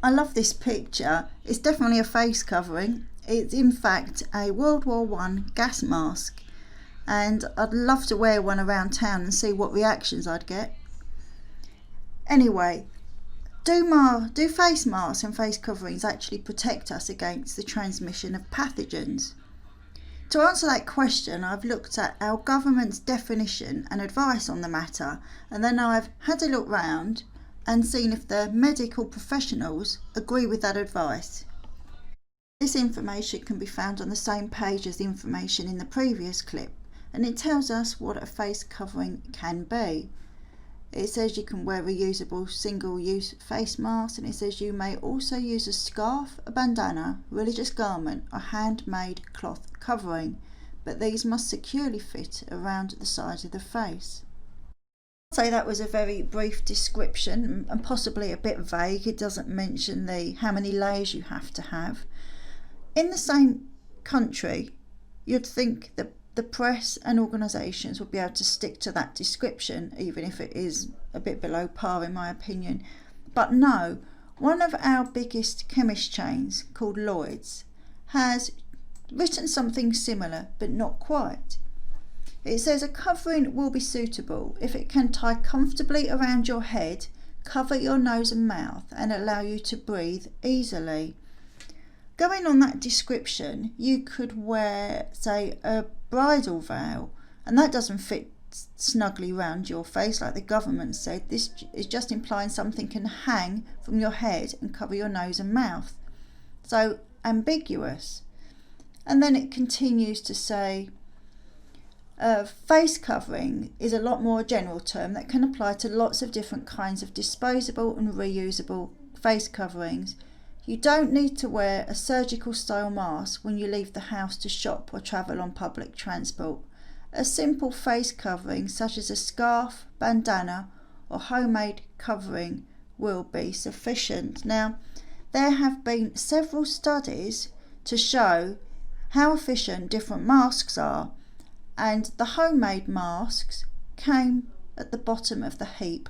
I love this picture. It's definitely a face covering. It's in fact a World War One gas mask, and I'd love to wear one around town and see what reactions I'd get. Anyway, do face masks and face coverings actually protect us against the transmission of pathogens? To answer that question, I've looked at our government's definition and advice on the matter, and then I've had a look round and seen if the medical professionals agree with that advice. This information can be found on the same page as the information in the previous clip, and it tells us what a face covering can be. It says you can wear reusable single-use face masks, and it says you may also use a scarf, a bandana, religious garment or handmade cloth covering, but these must securely fit around the sides of the face. I'd say that was a very brief description and possibly a bit vague. It doesn't mention how many layers you have to have. In the same country, you'd think that the press and organisations would be able to stick to that description, even if it is a bit below par in my opinion. But no, one of our biggest chemist chains, called Lloyd's, has written something similar, but not quite. It says a covering will be suitable if it can tie comfortably around your head, cover your nose and mouth, and allow you to breathe easily. Going on that description, you could wear, say, a bridal veil, and that doesn't fit snugly round your face like the government said. This is just implying something can hang from your head and cover your nose and mouth. So ambiguous. And then it continues to say face covering is a lot more general term that can apply to lots of different kinds of disposable and reusable face coverings. You don't need to wear a surgical style mask when you leave the house to shop or travel on public transport. A simple face covering such as a scarf, bandana or homemade covering will be sufficient. Now, there have been several studies to show how efficient different masks are, and the homemade masks came at the bottom of the heap.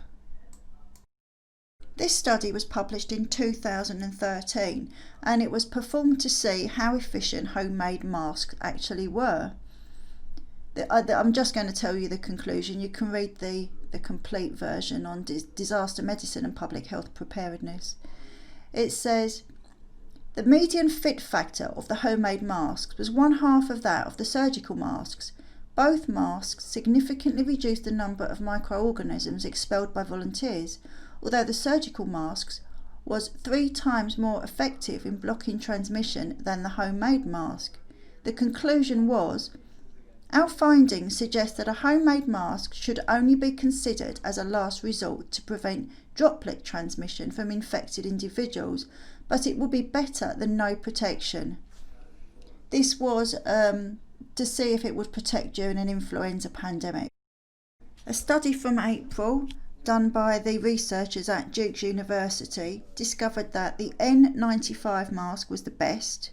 This study was published in 2013, and it was performed to see how efficient homemade masks actually were. I'm just going to tell you the conclusion. You can read the complete version on disaster medicine and public health preparedness. It says, the median fit factor of the homemade masks was 1/2 of that of the surgical masks. Both masks significantly reduced the number of microorganisms expelled by volunteers, although the surgical masks was 3 times more effective in blocking transmission than the homemade mask. The conclusion was, our findings suggest that a homemade mask should only be considered as a last resort to prevent droplet transmission from infected individuals, but it will be better than no protection. This was to see if it would protect during an influenza pandemic. A study from April done by the researchers at Duke University discovered that the N95 mask was the best,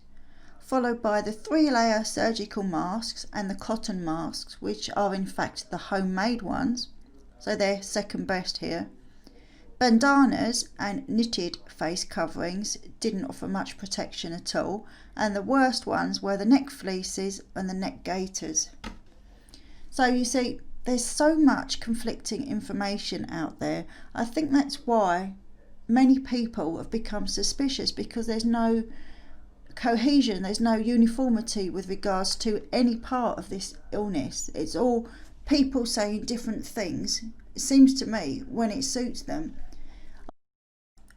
followed by the 3-layer surgical masks and the cotton masks, which are in fact the homemade ones, so they're second best here. Bandanas and knitted face coverings didn't offer much protection at all, and the worst ones were the neck fleeces and the neck gaiters. So you see, there's so much conflicting information out there. I think that's why many people have become suspicious, because there's no cohesion, there's no uniformity with regards to any part of this illness. It's all people saying different things, it seems to me, when it suits them.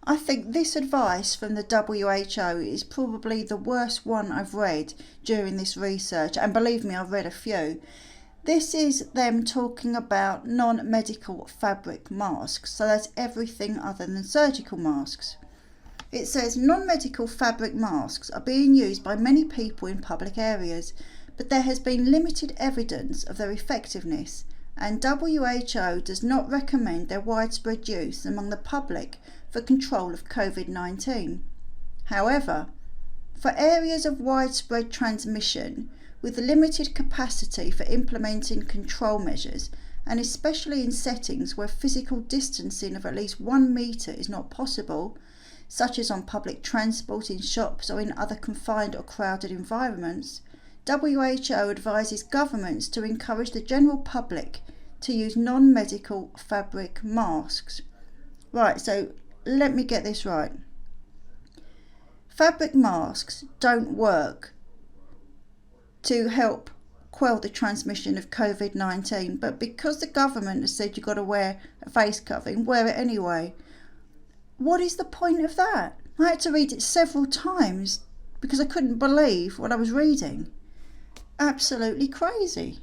I think this advice from the WHO is probably the worst one I've read during this research, and believe me, I've read a few. This is them talking about non-medical fabric masks, so that's everything other than surgical masks. It says non-medical fabric masks are being used by many people in public areas, but there has been limited evidence of their effectiveness, and WHO does not recommend their widespread use among the public for control of COVID-19. However, for areas of widespread transmission, with limited capacity for implementing control measures, and especially in settings where physical distancing of at least 1 metre is not possible, such as on public transport, in shops or in other confined or crowded environments, WHO advises governments to encourage the general public to use non-medical fabric masks. Right, so let me get this right. Fabric masks don't work to help quell the transmission of COVID-19, but because the government has said you've got to wear a face covering, wear it anyway. What is the point of that? I had to read it several times because I couldn't believe what I was reading. Absolutely crazy.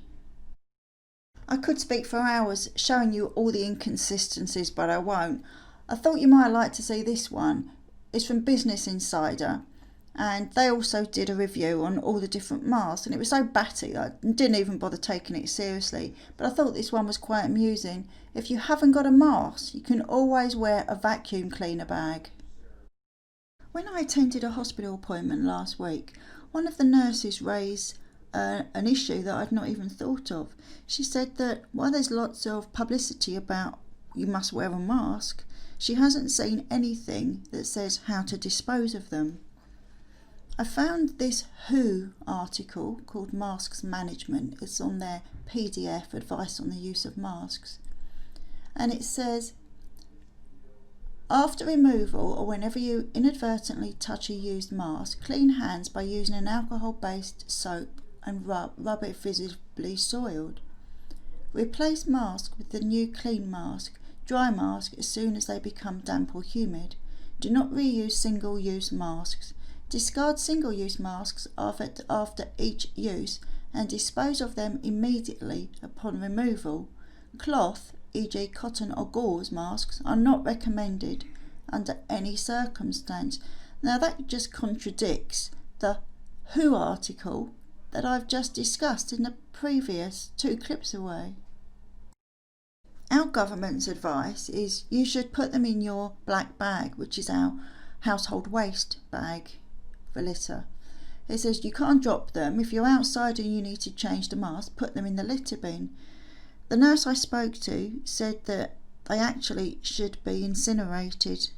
I could speak for hours showing you all the inconsistencies, but I won't. I thought you might like to see this one. It's from Business Insider, and they also did a review on all the different masks, and it was so batty I didn't even bother taking it seriously, but I thought this one was quite amusing. If you haven't got a mask, you can always wear a vacuum cleaner bag. When I attended a hospital appointment last week, one of the nurses raised an issue that I'd not even thought of. She said that while there's lots of publicity about you must wear a mask, she hasn't seen anything that says how to dispose of them. I found this WHO article called Masks Management. It's on their PDF, Advice on the Use of Masks. And it says, after removal or whenever you inadvertently touch a used mask, clean hands by using an alcohol-based soap and rub it visibly soiled. Replace mask with the new clean mask, dry mask as soon as they become damp or humid. Do not reuse single-use masks. Discard single-use masks after each use and dispose of them immediately upon removal. Cloth, e.g. cotton or gauze masks, are not recommended under any circumstance. Now that just contradicts the WHO article that I've just discussed in the previous 2 clips away. Our government's advice is you should put them in your black bag, which is our household waste bag for litter. It says you can't drop them. If you're outside and you need to change the mask, put them in the litter bin. The nurse I spoke to said that they actually should be incinerated.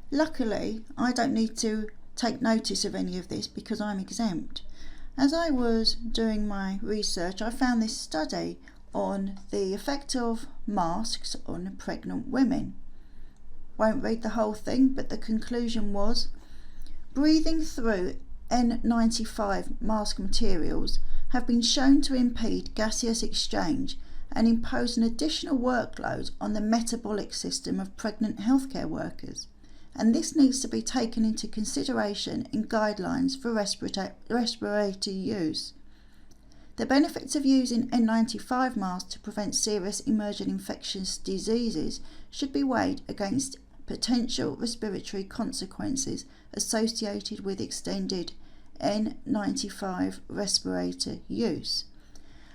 Luckily, I don't need to take notice of any of this because I'm exempt. As I was doing my research, I found this study on the effect of masks on pregnant women. Won't read the whole thing, but the conclusion was breathing through N95 mask materials have been shown to impede gaseous exchange and impose an additional workload on the metabolic system of pregnant healthcare workers, and this needs to be taken into consideration in guidelines for respiratory use. The benefits of using N95 masks to prevent serious emerging infectious diseases should be weighed against potential respiratory consequences associated with extended N95 respirator use.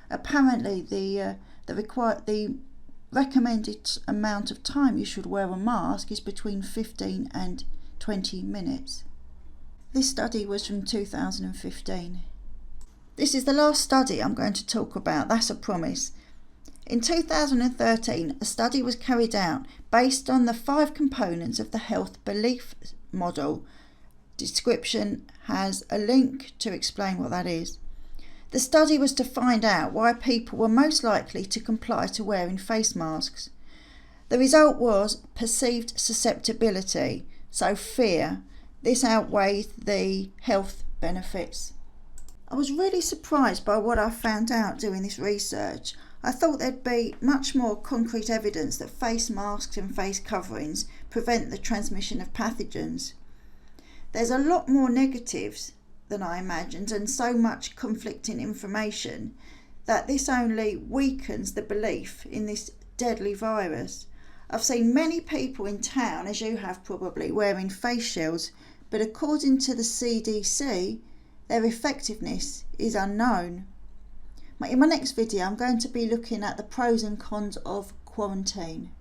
Apparently, the recommended amount of time you should wear a mask is between 15 and 20 minutes. This study was from 2015. This is the last study I'm going to talk about, that's a promise. In 2013, a study was carried out based on the 5 components of the health belief model. Description has a link to explain what that is. The study was to find out why people were most likely to comply to wearing face masks. The result was perceived susceptibility, so fear. This outweighed the health benefits. I was really surprised by what I found out doing this research. I thought there'd be much more concrete evidence that face masks and face coverings prevent the transmission of pathogens. There's a lot more negatives than I imagined and so much conflicting information that this only weakens the belief in this deadly virus. I've seen many people in town, as you have probably, wearing face shields, but according to the CDC, their effectiveness is unknown. In my next video, I'm going to be looking at the pros and cons of quarantine.